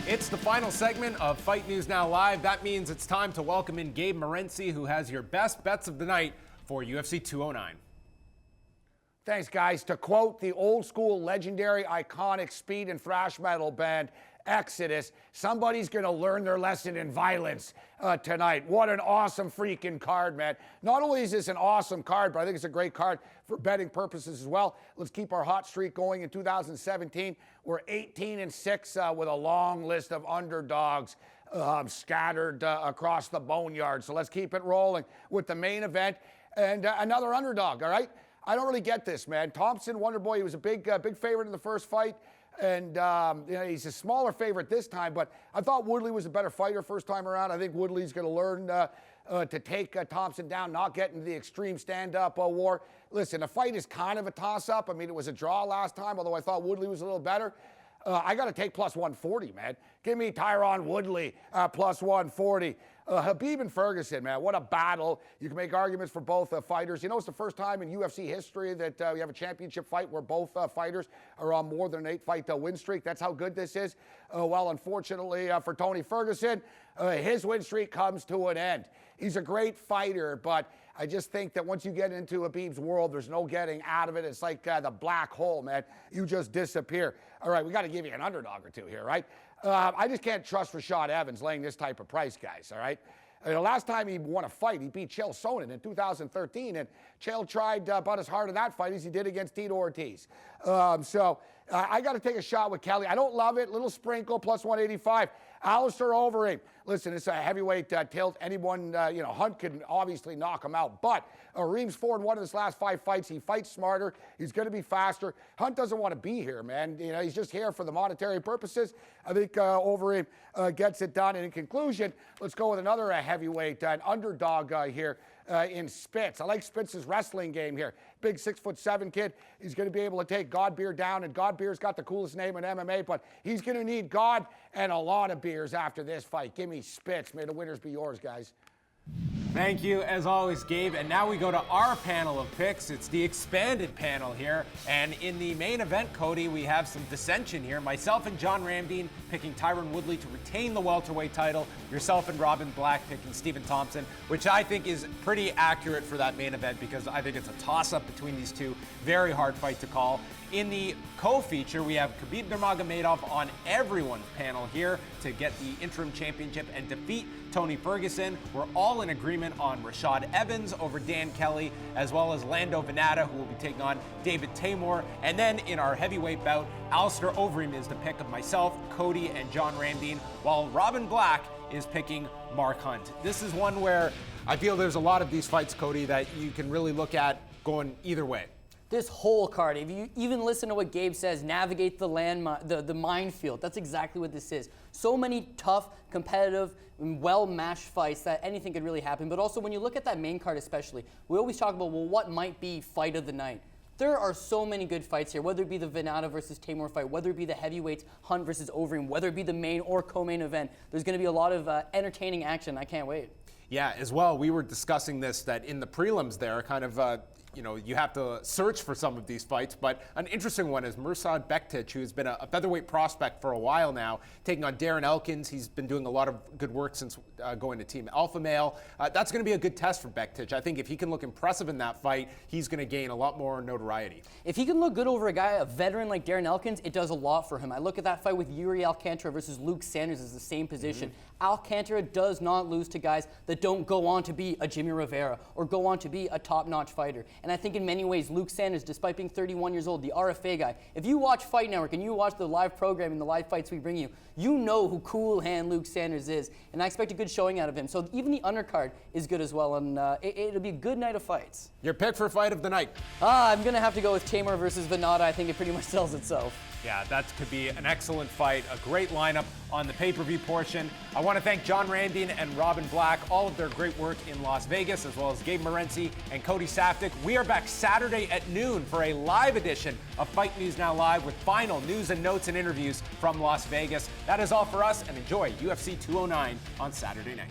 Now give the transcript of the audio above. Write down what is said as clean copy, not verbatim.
It's the final segment of Fight News Now Live. That means it's time to welcome in Gabe Morency, who has your best bets of the night for UFC 209. Thanks, guys. To quote the old school, legendary, iconic speed and thrash metal band Exodus, somebody's going to learn their lesson in violence tonight. What an awesome freaking card, man. Not only is this an awesome card, but I think it's a great card for betting purposes as well. Let's keep our hot streak going in 2017. We're 18-6 with a long list of underdogs scattered across the boneyard. So let's keep it rolling with the main event and another underdog, all right? I don't really get this, man. Thompson, Wonderboy, he was a big favorite in the first fight. And he's a smaller favorite this time, but I thought Woodley was a better fighter first time around. I think Woodley's going to learn to take Thompson down, not get into the extreme stand-up war. Listen, the fight is kind of a toss-up. I mean, it was a draw last time, although I thought Woodley was a little better. I got to take plus 140, man. Give me Tyron Woodley plus 140. Khabib and Ferguson, man, what a battle. You can make arguments for both fighters. You know, it's the first time in UFC history that we have a championship fight where both fighters are on more than an 8-fight win streak. That's how good this is. Well, unfortunately for Tony Ferguson, his win streak comes to an end. He's a great fighter, but I just think that once you get into Khabib's world, there's no getting out of it. It's like the black hole, man. You just disappear. All right, we got to give you an underdog or two here, right? I just can't trust Rashad Evans laying this type of price, guys, all right? The last time he won a fight, he beat Chael Sonnen in 2013, and Chael tried about as hard in that fight as he did against Tito Ortiz. So I got to take a shot with Kelly. I don't love it. Little sprinkle, plus 185. Alistair Overeem. Listen, it's a heavyweight tilt. Anyone, Hunt can obviously knock him out. But Reem's 4-1 in his last 5 fights. He fights smarter. He's going to be faster. Hunt doesn't want to be here, man. You know, he's just here for the monetary purposes. I think Overeem gets it done. And in conclusion, let's go with another heavyweight, an underdog here in Spitz. I like Spitz's wrestling game here. Big 6'7" kid. He's going to be able to take Godbeer down, and Godbeer's got the coolest name in MMA, but he's going to need God and a lot of beers after this fight. Give me Spitz. May the winners be yours, guys. Thank you, as always, Gabe. And now we go to our panel of picks. It's the expanded panel here. And in the main event, Cody, we have some dissension here. Myself and John Ramdeen picking Tyron Woodley to retain the welterweight title. Yourself and Robin Black picking Stephen Thompson, which I think is pretty accurate for that main event because I think it's a toss-up between these two. Very hard fight to call. In the co-feature, we have Khabib Nurmagomedov on everyone's panel here to get the interim championship and defeat Tony Ferguson. We're all in agreement on Rashad Evans over Dan Kelly, as well as Lando Venata, who will be taking on David Tamor. And then in our heavyweight bout, Alistair Overeem is the pick of myself, Cody, and John Ramdeen, while Robin Black is picking Mark Hunt. This is one where I feel there's a lot of these fights, Cody, that you can really look at going either way. This whole card, if you even listen to what Gabe says, navigate the minefield. That's exactly what this is. So many tough, competitive, well-matched fights that anything could really happen. But also when you look at that main card especially, we always talk about, well, what might be fight of the night? There are so many good fights here, whether it be the Venata versus Tamor fight, whether it be the heavyweights, Hunt versus Overeem, whether it be the main or co-main event. There's going to be a lot of entertaining action. I can't wait. Yeah, as well, we were discussing this, that in the prelims there, kind of, you have to search for some of these fights, but an interesting one is Mirsad Bektic, who's been a featherweight prospect for a while now, taking on Darren Elkins. He's been doing a lot of good work since going to Team Alpha Male. That's going to be a good test for Bektic. I think if he can look impressive in that fight, he's going to gain a lot more notoriety. If he can look good over a veteran like Darren Elkins, it does a lot for him. I look at that fight with Yuri Alcantara versus Luke Sanders as the same position. Alcantara does not lose to guys that don't go on to be a Jimmy Rivera or go on to be a top-notch fighter. And I think in many ways, Luke Sanders, despite being 31 years old, the RFA guy, if you watch Fight Network and you watch the live programming, the live fights we bring you, you know who cool hand Luke Sanders is. And I expect a good showing out of him. So even the undercard is good as well. And it'll be a good night of fights. Your pick for fight of the night? I'm going to have to go with Tamor versus Venata. I think it pretty much sells itself. Yeah, that could be an excellent fight, a great lineup on the pay-per-view portion. I want to thank John Ramdeen and Robin Black, all of their great work in Las Vegas, as well as Gabe Morency and Cody Saftik. We are back Saturday at noon for a live edition of Fight News Now Live with final news and notes and interviews from Las Vegas. That is all for us, and enjoy UFC 209 on Saturday night.